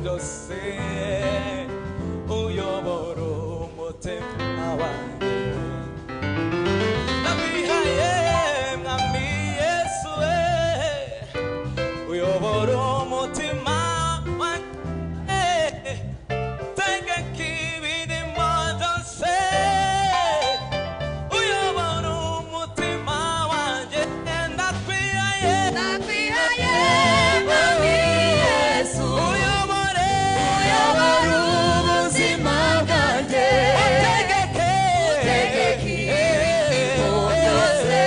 byose uyobora umutima wanjye ndakwihaye mwami Yesu uyobora umutima wanjye tegeka ibirimo byose uyobora umutima wanjye ndakwihaye mwami Yesu uyobora ubuzima bwanjye utegeke ibirimo byose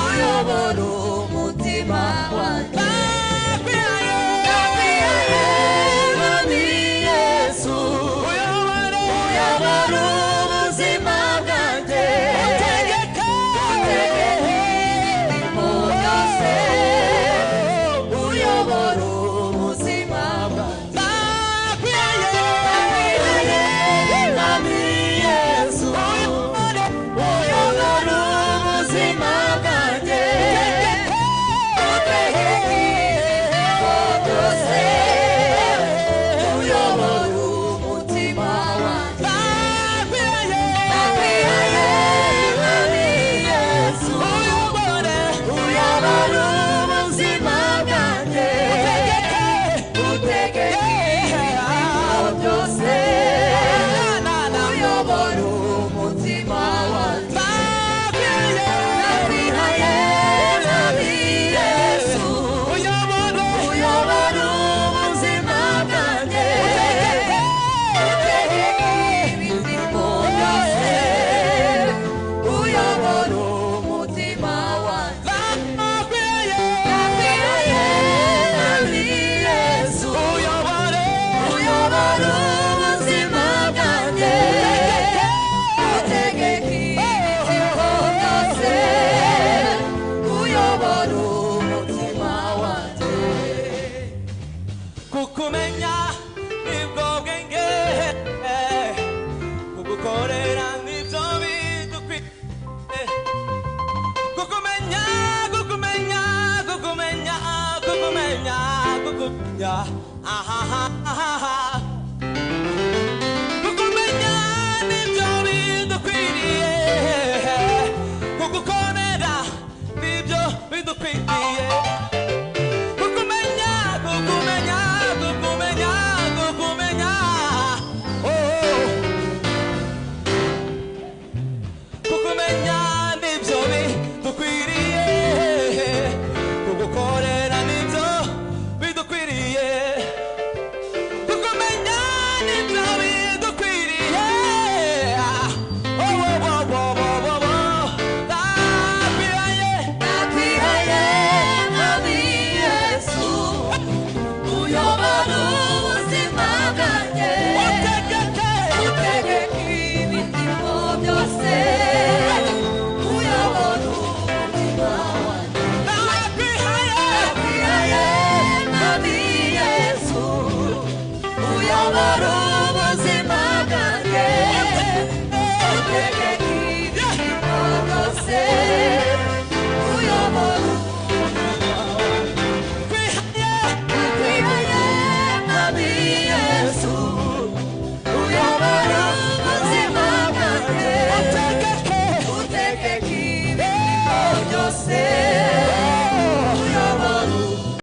uyobora umutima wanjye ndakwihaye mwami Yesu uyobora ubuzima bwanjye utegeke ibirimo byose uyobora ubuzima bwanjye ndakwihaye mwami Yesu uyobora ubuzima bwanjye utegeke ibirimo byose uyobora umutima wanjye ndakwihaye mwami Yesu uyobora ubuzima bwanjye utegeke ibirimo byose uyobora umutima wanjye ndakwihaye mwami Yesu uyobora ubuzima bwanjye utegeke ibirimo byose uyobora umutima wanjye ndakwihaye mwami Yesu uyobora ubuzima bwanjye utegeke ibirimo byose uyobora umutima wanjye kukumenya nibwo bwenge kugukorera nibyo bidukwiye kukumenya ahaha